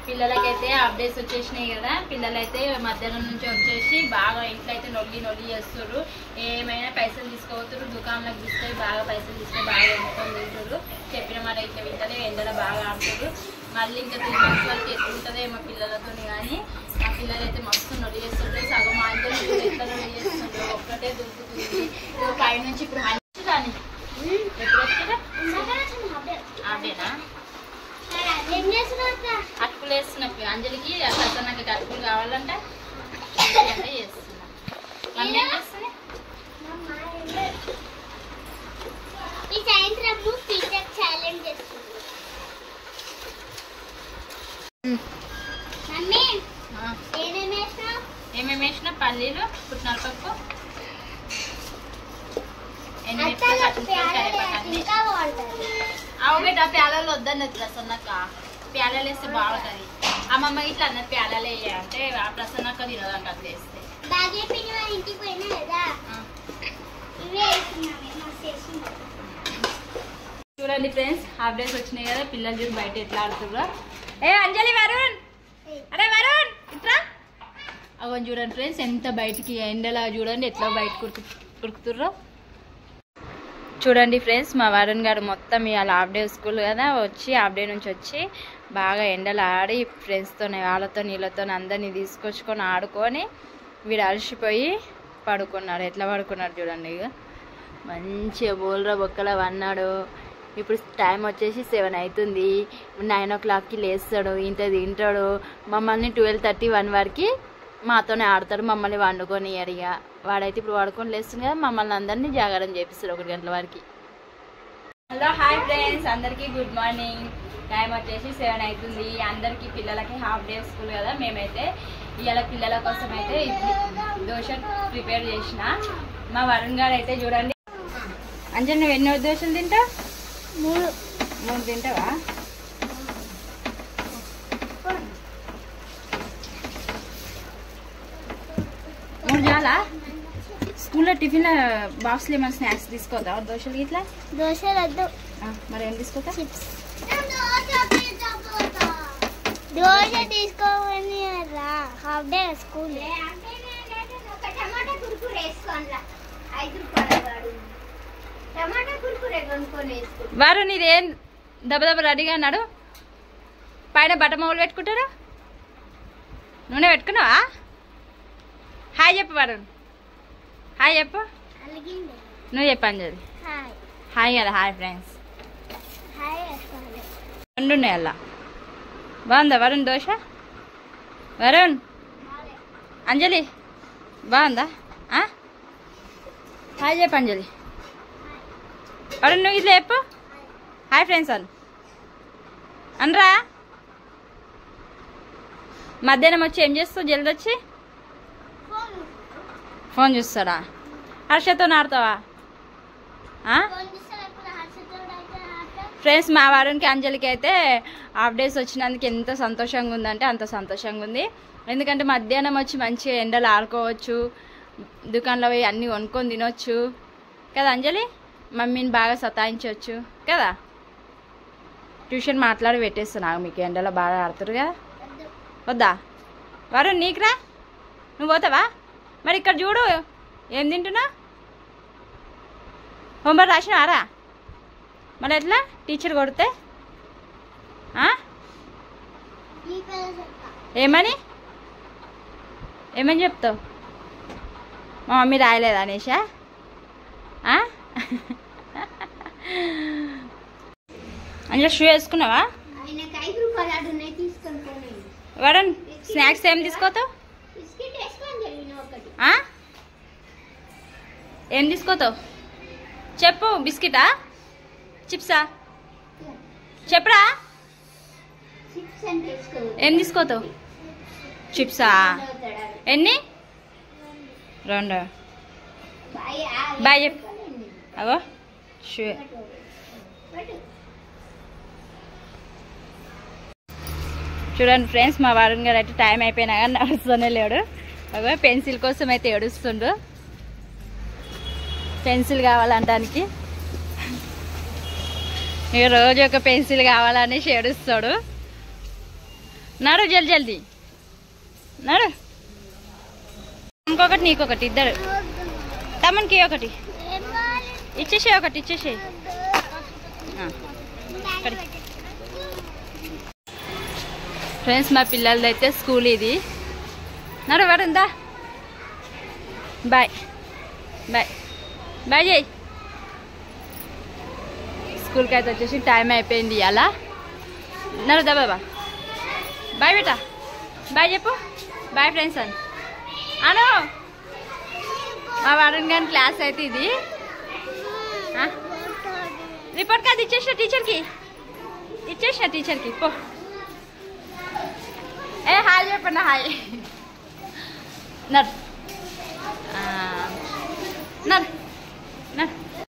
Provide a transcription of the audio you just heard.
పిల్లలకైతే అప్డేట్స్ వచ్చేసినాయి కదా. పిల్లలైతే మధ్యాహ్నం నుంచి వచ్చేసి బాగా ఇంట్లో అయితే నొల్లి చేస్తారు. ఏమైనా పైసలు తీసుకోవతారు, దుకాణంలోకి తీసుకొని బాగా పైసలు తీసుకొని బాగా వండుకొని తింటారు. చెప్పిన మాట ఇట్లా వింటనే ఎండలో బాగా ఆడుతారు. మళ్ళీ ఇంకా 3 months వరకు ఎత్తుంటుందే మా పిల్లలతో. కానీ మా పిల్లలు అయితే మస్తు నొల్లి చేస్తుంటారు. సగం ఆంజలు ఎట్లా నొల్లి చేస్తుంటారు, ఒక్కటే దొరుకుతుంది పైనుంచి. ఇప్పుడు మంచి కానీ అదేనా అటుకులు వేస్తున్నప్పుడు అంజలికి అసలు నాకు అటుకులు కావాలంట చేస్తున్నా. మమ్మీ ఏం చేస్తుంది? ఏమేమి వేసినా పల్లీలు, పుట్నాల పప్పు, అవు బేట ప్యాలలో వద్దన్నది ప్రసన్నక్క. ప్యాలలు వేస్తే బాగుంటుంది. అమ్మమ్మ ఇట్లా అన్నది ప్యాలలు వేయాలంటే ఆ ప్రసన్నక్క తినదంట అది వేస్తే. చూడండి ఫ్రెండ్స్, హాఫ్ డేస్ వచ్చినాయి కదా. పిల్లలు చూసి బయట ఎట్లా ఆడుతుర్రో. ఏ అంజలి, వరుణ్, అరే వరుణ్ ఇట్లా అవన్నీ చూడండి ఫ్రెండ్స్. ఎంత బయటికి ఎండలా చూడండి ఎట్లా బయట కురుకుతుర్రో చూడండి ఫ్రెండ్స్. మా వరుణ్ గారు మొత్తం ఇవాళ హాఫ్ డే స్కూల్ కదా, వచ్చి హాఫ్ డే నుంచి వచ్చి బాగా ఎండలు ఆడి ఫ్రెండ్స్తో వాళ్ళతో నీళ్ళతో అందరినీ తీసుకొచ్చుకొని ఆడుకొని వీడు అలసిపోయి పడుకున్నాడు. ఎట్లా పడుకున్నాడు చూడండి. ఇక మంచిగా బోల్రా బొక్కల వన్నాడు. ఇప్పుడు టైం వచ్చేసి 7 అవుతుంది. 9 o'clockకి లేస్తాడు, ఇంత తింటాడు. మమ్మల్ని 12:30, 1 వరకు మాతోనే ఆడతాడు. మమ్మల్ని వండుకొని ఇక వాడైతే ఇప్పుడు వాడుకొని లేస్తుంది కదా, మమ్మల్ని అందరినీ జాగారం చేపిస్తాడు 1 గంటల వరకు. హలో హాయ్ ఫ్రెండ్స్, అందరికీ గుడ్ మార్నింగ్. టైం వచ్చేసి 7 అవుతుంది. అందరికీ పిల్లలకి హాఫ్ డే స్కూల్ కదా. మేమైతే ఇవాళ పిల్లల కోసం అయితే దోశ ప్రిపేర్ చేసిన. మా వరుణ్ గారు అయితే చూడండి. అంజలి నువ్వు ఎన్నో దోశలు తింటావు? 3 తింటావా? చాలా స్కూల్లో టిఫిన్ బాక్స్లో ఏమైనా స్నాక్స్ తీసుకోవద్దా? దోశలు ఇట్లా దోశలు వద్దు. మరి ఏం తీసుకోతా? దోశ తీసుకోమని హాఫ్ డే స్కూల్. వారు నీదేం దెబ్బ రెడీగా అన్నాడు. పైన బట్ట మొగలు పెట్టుకుంటారు. నూనె పెట్టుకున్నావా? హాయ్ చెప్పు వరుణ్, హాయ్ చెప్పు. నువ్వు చెప్పు అంజలి. హాయ్ కదా. Hi friends. 2 ఉన్నాయి అలా. బాగుందా వరుణ్ దోశ? వరుణ్, అంజలి బాగుందా? హాయ్ చెప్పు అంజలి. వరుణ్ నువ్వు ఇట్లా చెప్పు. హాయ్ ఫ్రెండ్స్ అనరా. మధ్యాహ్నం వచ్చి ఏం చేస్తావు? జల్ది వచ్చి ఫోన్ చూస్తాడా? హర్షతో ఆడతావా? ఫ్రెండ్స్, మా వరుణ్కి అంజలికి అయితే హాఫ్ డేస్ వచ్చినందుకు ఎంత సంతోషంగా ఉందంటే అంత సంతోషంగా ఉంది. ఎందుకంటే మధ్యాహ్నం వచ్చి మంచిగా ఎండలు ఆడుకోవచ్చు, దుకాణంలో పోయి అన్నీ కొనుక్కొని తినొచ్చు కదా అంజలి. మమ్మీని బాగా సతాయించవచ్చు కదా. ట్యూషన్ మాట్లాడి పెట్టేస్తున్నా. మీకు ఎండలో బాగా ఆడుతారు కదా. వద్దా వరుణ్? నీకురా, నువ్వు పోతావా? మరి ఇక్కడ చూడు ఏం తింటున్నా. హోంవర్క్ రాసినావారా? మళ్ళీ ఎట్లా టీచర్ కొడితే? ఏమని చెప్తావు? మా మమ్మీ రాయలేదు అనేషా? అందులో షూ వేసుకున్నావా? వరుణ్ స్నాక్స్ ఏం తీసుకోతావు? ఏం తీసుకోతావు చెప్పు. బిస్కెటా, చిప్సా? చెప్పరా. ఏం తీసుకోతావు? చిప్సా? ఎన్ని? 2. బాయ్ చెప్పు. అవో షూ. చూడండి ఫ్రెండ్స్, మా వరుణ్ గారు అయితే టైం అయిపోయినా కానీ నడుస్తూనే లేడు. అగో పెన్సిల్ కోసం అయితే ఏడుస్తుండు. పెన్సిల్ కావాలంటానికి రోజు ఒక పెన్సిల్ కావాలని ఏడుస్తాడు. నడు జల్ది జల్దీ నడు. ఇంకొకటి నీకొకటి ఇద్దరు. తమ్మునికి ఒకటి ఇచ్చేసే, ఒకటి ఇచ్చేసే. ఫ్రెండ్స్ మా పిల్లలది అయితే స్కూల్ ఇది. నడు వరుందా. బాయ్ బాయ్ బాయ్ చేయి. స్కూల్కి అయితే వచ్చేసి టైం అయిపోయింది అలా. నడుదా బాబా. బాయ్ బేటా. బాయ్ చెప్పు. బాయ్ ఫ్రెండ్స్ అని అను. మా వరుణ్ గారి క్లాస్ అయితే ఇది. రిపోర్ట్ కార్డు ఇచ్చేసిన టీచర్కి, ఇచ్చేసిన టీచర్కి. పో. ఏ హాయ్ చెప్పండి. హాయ్. నడు నడు నడు.